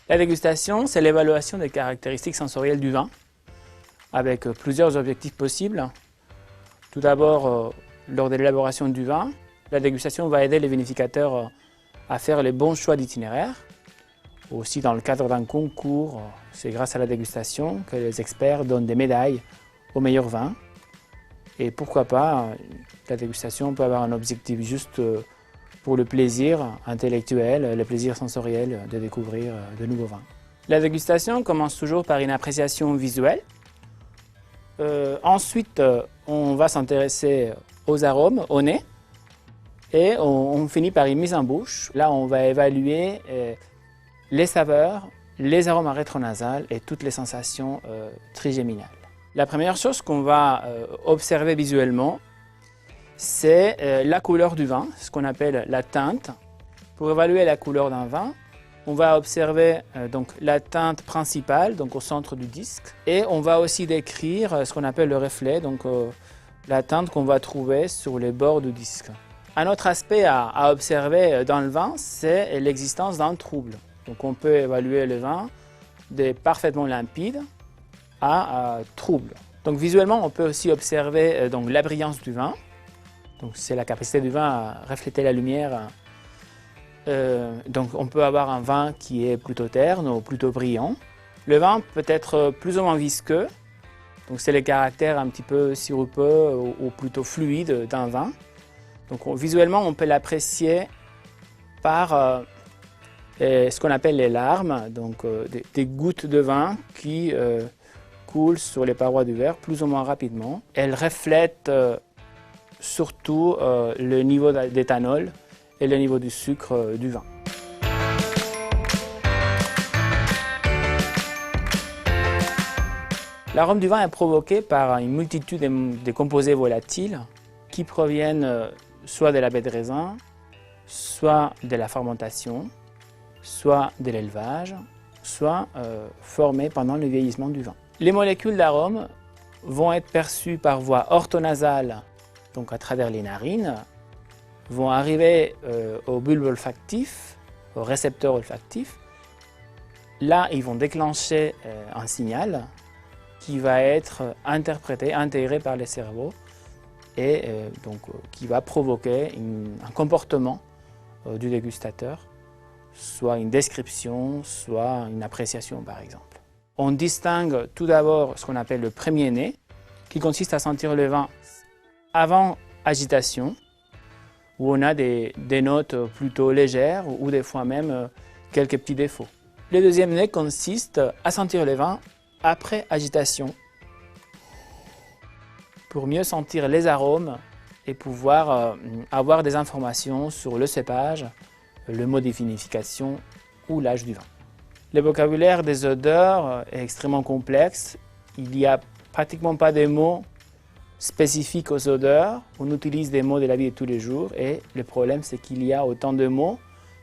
La dégustation, c'est l'évaluation des caractéristiques sensorielles du vin, avec plusieurs objectifs possibles. Tout d'abord, lors de l'élaboration du vin, la dégustation va aider les vinificateurs à faire les bons choix d'itinéraire. Aussi, dans le cadre d'un concours, c'est grâce à la dégustation que les experts donnent des médailles aux meilleurs vins. Et pourquoi pas, la dégustation peut avoir un objectif juste pour le plaisir intellectuel, le plaisir sensoriel de découvrir de nouveaux vins. La dégustation commence toujours par une appréciation visuelle. Ensuite, on va s'intéresser aux arômes, au nez. Et on finit par une mise en bouche. Là, on va évaluer les saveurs, les arômes rétronasales et toutes les sensations trigéminales. La première chose qu'on va observer visuellement, c'est la couleur du vin, ce qu'on appelle la teinte. Pour évaluer la couleur d'un vin, on va observer donc la teinte principale, donc au centre du disque, et on va aussi décrire ce qu'on appelle le reflet, donc la teinte qu'on va trouver sur les bords du disque. Un autre aspect à observer dans le vin, c'est l'existence d'un trouble. Donc on peut évaluer le vin de parfaitement limpide à trouble. Donc visuellement, on peut aussi observer donc, la brillance du vin. Donc c'est la capacité du vin à refléter la lumière. Donc on peut avoir un vin qui est plutôt terne ou plutôt brillant. Le vin peut être plus ou moins visqueux. Donc c'est les caractères un petit peu sirupeux ou plutôt fluides d'un vin. Donc visuellement, on peut l'apprécier par ce qu'on appelle les larmes, donc des gouttes de vin qui coulent sur les parois du verre plus ou moins rapidement. Elles reflètent surtout le niveau d'éthanol et le niveau du sucre du vin. L'arôme du vin est provoqué par une multitude de composés volatiles qui proviennent soit de la baie de raisin, soit de la fermentation, soit de l'élevage, soit formés pendant le vieillissement du vin. Les molécules d'arôme vont être perçues par voie orthonasale, donc à travers les narines, vont arriver au bulbe olfactif, au récepteur olfactif. Là, ils vont déclencher un signal qui va être interprété, intégré par le cerveau et qui va provoquer un comportement du dégustateur, soit une description, soit une appréciation par exemple. On distingue tout d'abord ce qu'on appelle le premier nez, qui consiste à sentir le vin avant agitation, où on a des notes plutôt légères ou des fois même quelques petits défauts. Le deuxième nez consiste à sentir le vin après agitation, pour mieux sentir les arômes et pouvoir avoir des informations sur le cépage, le mode de vinification ou l'âge du vin. Le vocabulaire des odeurs est extrêmement complexe. Il n'y a pratiquement pas de mots spécifiques aux odeurs. On utilise des mots de la vie de tous les jours et le problème c'est qu'il y a autant de mots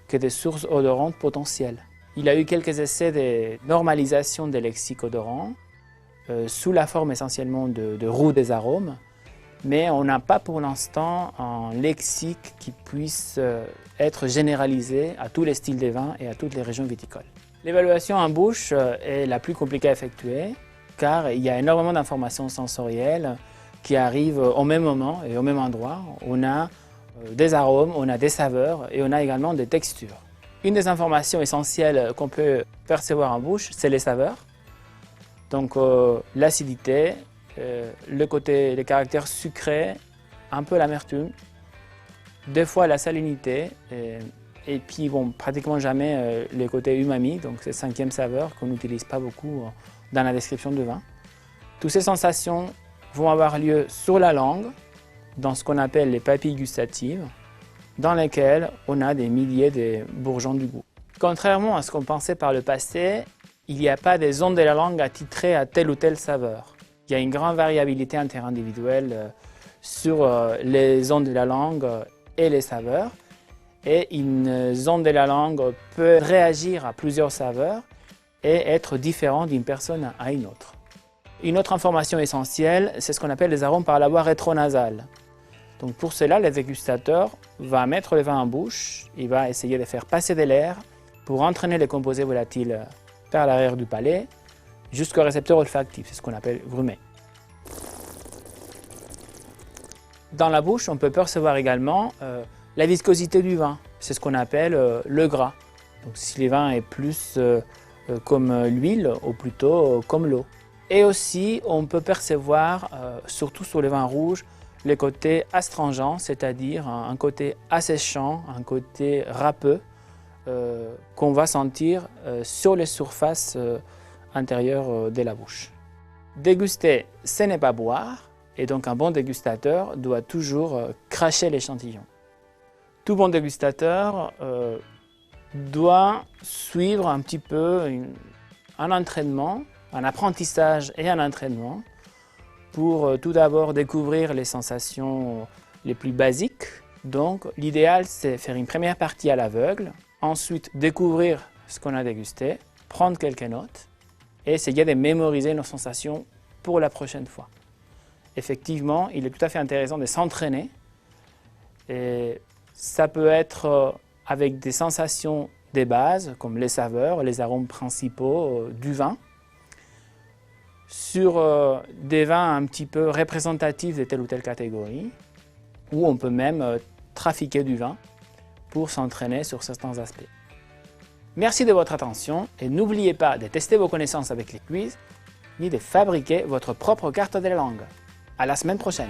que de sources odorantes potentielles. Il y a eu quelques essais de normalisation des lexiques odorants sous la forme essentiellement de roues des arômes, mais on n'a pas pour l'instant un lexique qui puisse être généralisé à tous les styles de vin et à toutes les régions viticoles. L'évaluation en bouche est la plus compliquée à effectuer car il y a énormément d'informations sensorielles qui arrivent au même moment et au même endroit. On a des arômes, on a des saveurs et on a également des textures. Une des informations essentielles qu'on peut percevoir en bouche, c'est les saveurs. Donc l'acidité, les caractères sucrés, un peu l'amertume, des fois la salinité, et puis pratiquement jamais les côtés umami, donc ces cinquièmes saveurs qu'on n'utilise pas beaucoup dans la description du vin. Toutes ces sensations vont avoir lieu sur la langue, dans ce qu'on appelle les papilles gustatives, dans lesquelles on a des milliers de bourgeons du goût. Contrairement à ce qu'on pensait par le passé, il n'y a pas des zones de la langue attitrées à telle ou telle saveur. Il y a une grande variabilité interindividuelle sur les zones de la langue et les saveurs. Et une zone de la langue peut réagir à plusieurs saveurs et être différente d'une personne à une autre. Une autre information essentielle, c'est ce qu'on appelle les arômes par la voie rétronasale. Donc pour cela, le dégustateur va mettre le vin en bouche, il va essayer de faire passer de l'air pour entraîner les composés volatiles vers l'arrière du palais jusqu'au récepteur olfactif, c'est ce qu'on appelle grumer. Dans la bouche, on peut percevoir également la viscosité du vin, c'est ce qu'on appelle le gras. Donc, si le vin est plus comme l'huile ou plutôt comme l'eau. Et aussi, on peut percevoir, surtout sur les vins rouges, les côtés astringents, c'est-à-dire un côté asséchant, un côté râpeux qu'on va sentir sur les surfaces intérieures de la bouche. Déguster, ce n'est pas boire, et donc un bon dégustateur doit toujours cracher l'échantillon. Tout bon dégustateur doit suivre un petit peu un entraînement, un apprentissage et un entraînement pour tout d'abord découvrir les sensations les plus basiques. Donc l'idéal c'est faire une première partie à l'aveugle, ensuite découvrir ce qu'on a dégusté, prendre quelques notes et essayer de mémoriser nos sensations pour la prochaine fois. Effectivement, il est tout à fait intéressant de s'entraîner et ça peut être avec des sensations des bases comme les saveurs, les arômes principaux du vin, sur des vins un petit peu représentatifs de telle ou telle catégorie, ou on peut même trafiquer du vin pour s'entraîner sur certains aspects. Merci de votre attention et n'oubliez pas de tester vos connaissances avec les quiz, ni de fabriquer votre propre carte de la langue. À la semaine prochaine!